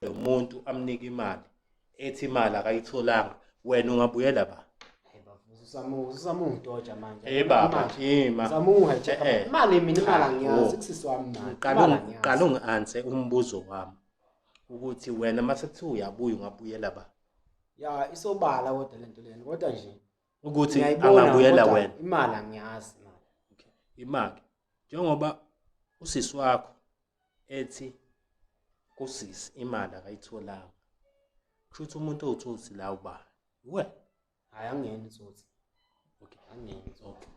umuntu amnika imali ethi imali akayitholanga wena ungabuyela ba Usama ungidoja manje. baba Usama ungihijack. Imali mina imali angiyazi kusisi wami manje. Qala ungi-answer umbuzo wami ukuthi wena mase kuthiwa uyabuya ungabuyela ba Ya isobala kodwa lento lena kodwa nje ukuthi angabuyela wena imali angiyazi manje. okay imali njengoba usisi wakho ethi kusisi imali akayitholanga kusho umuntu owutsotsi la uba we Hayi angiyeni utsotsi. okay Angiyeni.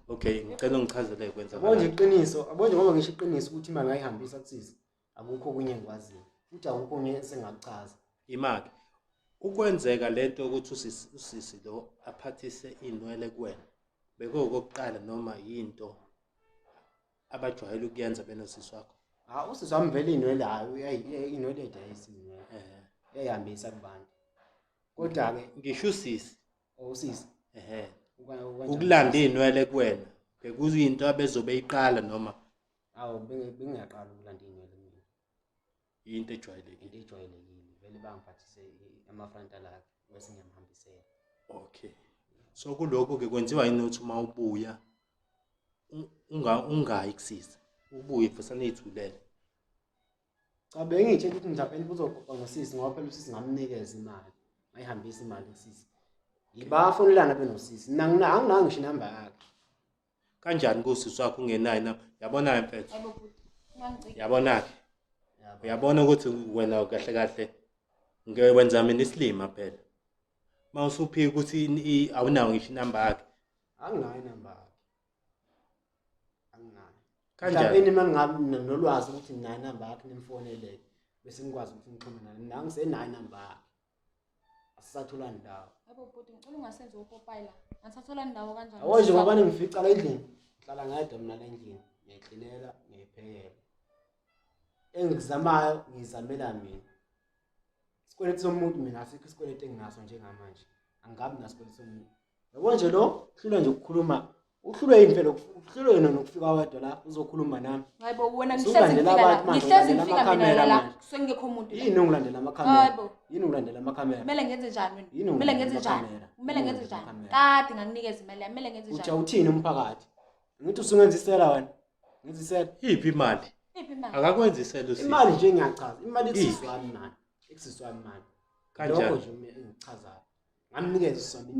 okay ngicela ungichazele kwenza Abonje iqiniso abonje ngoba ngisho iqiniso ukuthi imali ngayihambisa kusisi akukho kunye ngikwaziyo futhi akukho kunye esengakuchaza imali ukwenzeka lento ukuthi usisi lo aphathise inwele kuwena bekuwokuqala noma yinto abajwayele ukuyenza benosisi wakho usisi wami vele inwele hayi inwele edayisini eyihambisa kubantu kodwa ke ngisho usisi usisi ukulanda inwele kuwena bekuyinto abezobe iqala noma bengiyaqala ukulanda inwele mina into ejwayelekile vele bangiphathise amafrontala akhe bese ngiyamhambisela okay so kuloko ke kwenziwa yini ukuthi uma ubuya ungayi kusisa ubuye kusana izithulele cha bengitshela ukuthi mhlawumbe kuzoxoxa ngosisi ngoba phela usisi ngamnikeza imali ayihambisa imali kusisi yibafonelana benosisi anginayo ngisho inamba yakhe kanjani kusisi wakho ungenayo yabona mfethu yabona ke uyabona ukuthi wena kahle kahle ngiwenza mina isilima phela mawusuphika ukuthi awunayo ngisho inamba yakhe anginayo inamba yakhe anginayo kanjani mhlawumbe mangabe nolwazi ukuthi ninayo inamba yakhe nimfonele bese ngikwazi ukuthi ngixhumane naye nangisenayo inamba yakhe asisathola ndawo bhuti ngicela ungasenza upopayi la ngathathola indawo kanjani awonje ngoba ningifica la endlini ngihlala ngedwa mina la endlini ngiyaklinela ngiyaphekela engikuzamayo ngizamela mina isikweletu somuntu mina asikho isikweletu enginaso njengamanje angabi nasikweletu somuntu yabo nje lo hlula nje ukukhuluma uhlulwe yini phela uhlulwe yena nokufika wedwa la uzokhuluma nami hayibo wena ngihlezi ngifika mina la sengekho umuntu yini ungilandela amakhamera yini ungilandela amakhamera kumele ngenze njani wena kumele ngenze njani kade ngakunikeza imali yami kumele ngenze njani uthi uthini umphakathi ngithi usungenzisela wena ngenzisela iphi imali akakwenzisela usisi imali nje ngiyachaza imali ekusisi wami manje ekusisi wami manje kanjani lokho nje engichazayo ngamnikeza usami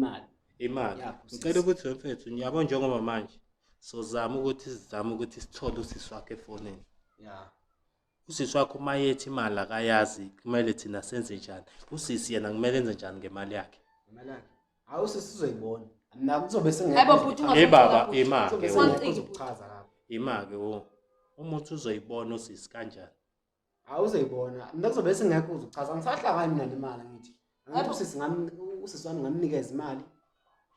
imali ngicela ukuthi mfethu ngiyabona njengoba manje sozama ukuthi sithole usisi wakhe efonini usisi wakho mayethi imali akayazi kumele thina senze njani usisi yena kumele enze njani ngemali yakhe awusisi uzoyibona mina kuzobe baba imake uzochaza lapho imake umuntu uzoyibona usisi kanjani awuzoyibona mina kuzobe singekho uzochaza ngisahlangani mina nemali ngithi usisi wami ngamnikeza imali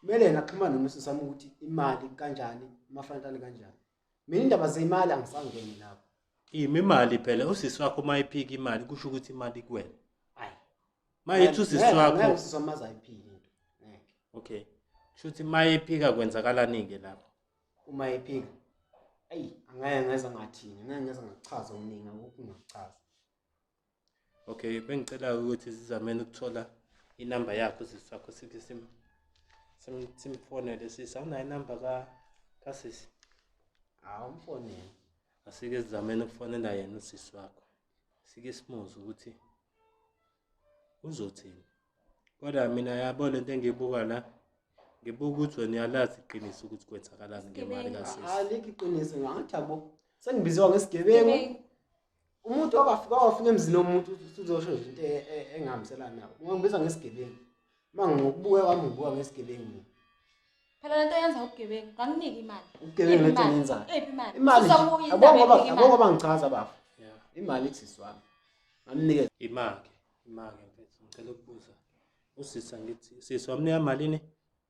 kumele yena axhumane nosisi wami ukuthi imali kanjani amafrontali kanjani mina indaba zemali angisangeni lapho imali phela usisi wakho mayiphika imali kusho ukuthi imali kuwena hayi mayethi usisi wakho usisi wami mazayiphika into okay kushuthi mayiphika kwenzakalani ke lapho uma ephika angeke ngeza ngathini ngeke ngeza ngachaza uningi akukho ngachaza okay bengicela ukuthi sizameni ukuthola inamba yakho usisi wakho sithi simfonele sisi awunayo inamba kasisi umfonele asike sizameni ukufonela yena usisi wakho sike simuze ukuthi uzothini kodwa mina yabo lento engiyibuka la ngibuka ukuthi wena uyalazi iqiniso ukuthi kwenzakalani ngemali kasisi alikho iqiniso ngathi yabo sengibiziwa ngesigebengu umuntu wafika emzini womuntu uzosho into engihambiselana nawo ungibiza ngesigebengu mangibuka kwami ngibuka ngesigebengu phela lento yenza ubugebengu nganginike imali ubugebengu lento yenza imali yabo ngoba ngichaza bafu imali kusisi wami ngamnikeza imali mfethu ngicela ukubuza usisi ngithi sisi wamnika malini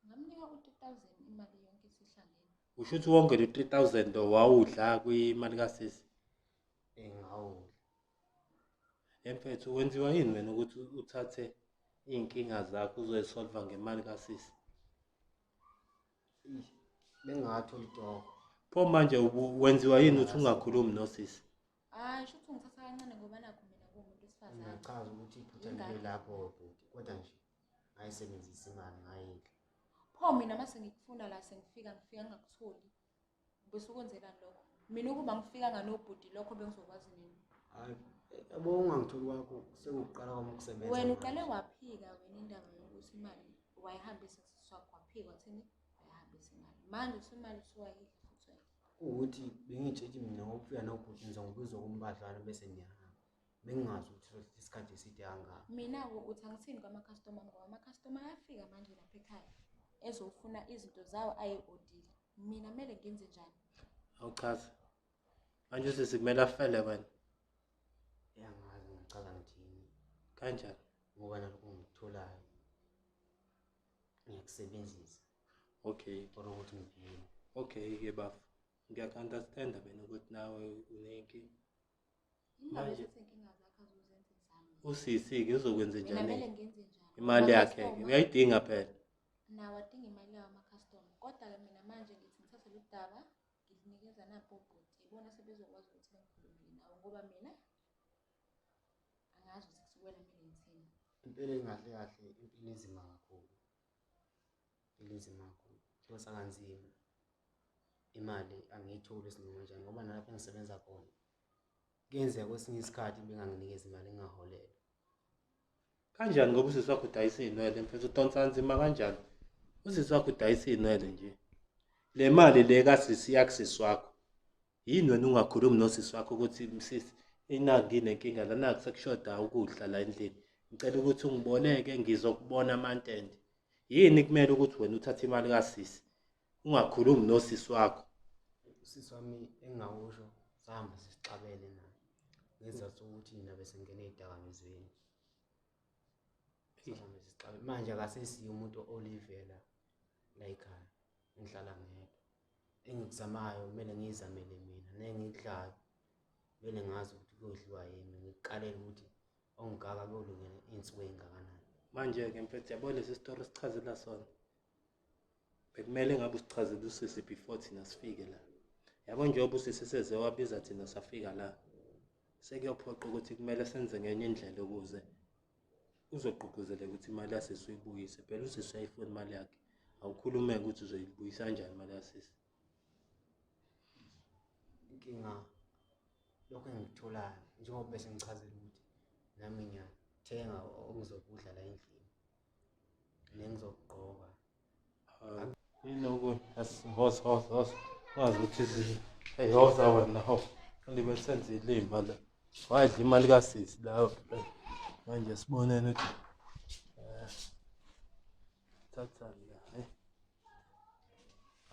ngamnika u3000 imali yonke sihlangene usho ukuthi wonke le 3000 lo wawudla kwimali kasisi ngawu mfethu wenziwa yini wena ukuthi uthathe inkinga zakho uzoyisolva ngemali kasisi bengatholi toko pho manje wenziwa yini ukuthi ungakhulumi nosisi shuthi ngithatha kancane ngoba nakho mina kuwumuntu zami ngiyachaza ukuthi iphutha libe lapho bhuti kodwa nje ayisebenzisa imali ngayidla pho mina mase ngikufuna la ngifika ngingakutholi bese ukwenzela lokho mina ukuba ngifika nganobhudi lokho bengizokwazi nini hayi yabo ungangitholi kwakho sekuqala kwami ukusebenza wena uqale waphika wena indaba yokuthi imali wayihambisa siswakho waphika wathini wayihambisa imali manje usemali usuwayidla futhi ukuthi bengitshela mina ngokufika nobhudi ngizongibizwa kumbadlwana bese ngiyahamba bengingazi ukuthi isikhathi eside kangaka mina uthi angithini kwama-customer ngoba ama-customer ayafika manje lapha ekhaya ezofuna izinto zawo ayi-odile mina kumele ngenze njani awuchaza manje usisi kumele afele wena yangazi ngicala ngithini kanjani ngoba nalokho ngikutholayo ngiyakusebenzisa okay for ukuthi ngiphile okay-ke bafu ngiyaku-understanda wena ukuthi nawe unenkinga indaba Manje- yokuthi inkinga zakho azozenze zami usisi-ke uzokwenza mina njani kumele ngenze njani imali yakhe-ke uyayidinga phela nawo adinga imali yawo ama-customer kodwa-ke mina manje ngithi ngithathe lu daba ngilinikeza napho ubhuti ibona sebezokwazi ukuthi bengikhulumele nawo ngoba mina angazi ukuthi kusukwela kumele ngithini impilo engahle kahle impilo inzima kakhulu impilo inzima kakhulu kuyosa kanzima imali angiyitholi esinoma njani ngoba nalapho engisebenza khona kuyenzeka kwesinye isikhathi benganginikeza imali engaholela kanjani ngoba usisi wakho udayisa iy'nwele mfethu udonsa nzima kanjani usisi wakho udayisa iy'nwele nje le mali le kasisi yakusisi wakho yini wena ungakhulumi nosisi wakho ukuthi msisi inaki nginenkinga la naku sekushoda ukudla la endlini ngicela ukuthi ungiboleke ngizokubona amantende yini kumele ukuthi wena uthathe imali kasisi ungakhulumi nosisi wakho usisi wami engingakusho sahamba sisixabele naye ngezathu sokuthi yena bese ngene ey'dakamizweni sihambe sisixabele manje akasesiye umuntu olivela la ekhaya ngihlala ngedwa engikuzamayo kumele ngiyizamele mina nengikudlayo kumele ngazi ukuthi kuyodliwa yini ngikukalele ukuthi ongikaka kuyolungela iy'nsuku ey'ngakanani manje-ke mfethu yabo lesi sitori sichazela sona bekumele ngabe usichazela usisi before thina sifike la yabo njengoba usisi seze wabiza thina safika la sekuyophoqa ukuthi kumele senze ngenye indlela ukuze uzogqugquzeleka ukuthi imali yasisi uyibuyise phela usisi uyayifuna imali yakhe awukhulumeke ukuthi uzoyibuyisa kanjani imali yasisi inkinga lokho engikutholayo njengoba bese ngichazela ukuthi nami ngiyathenga okuzokudla la endlini nengizokugqoka yini okunye hosa ungazi ukuthi hey hosa wena ho libe senzile iy'mali wadla imali kasisi lawo manje sibonene ukuthi thatha-ke la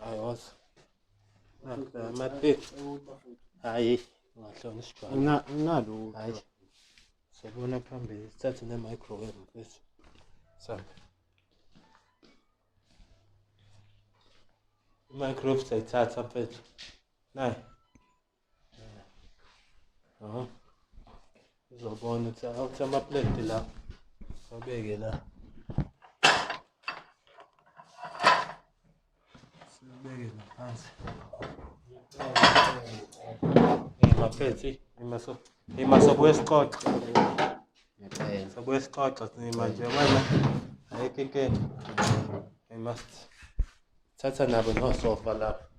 hayi hosa amaphepha hayi ungahlona isijwala nginalo hayi siyabona phambili sithathe ne-microwave mfethu sambe i-microwave sayithatha mfethu nayi uzobona ukuthi amapleti la abeke la sibeke ngaphansi mafethi imasobuye sixoxe sobuye sixoxe manje wena ayikho inkinga we must thatha nabo nosofa lapho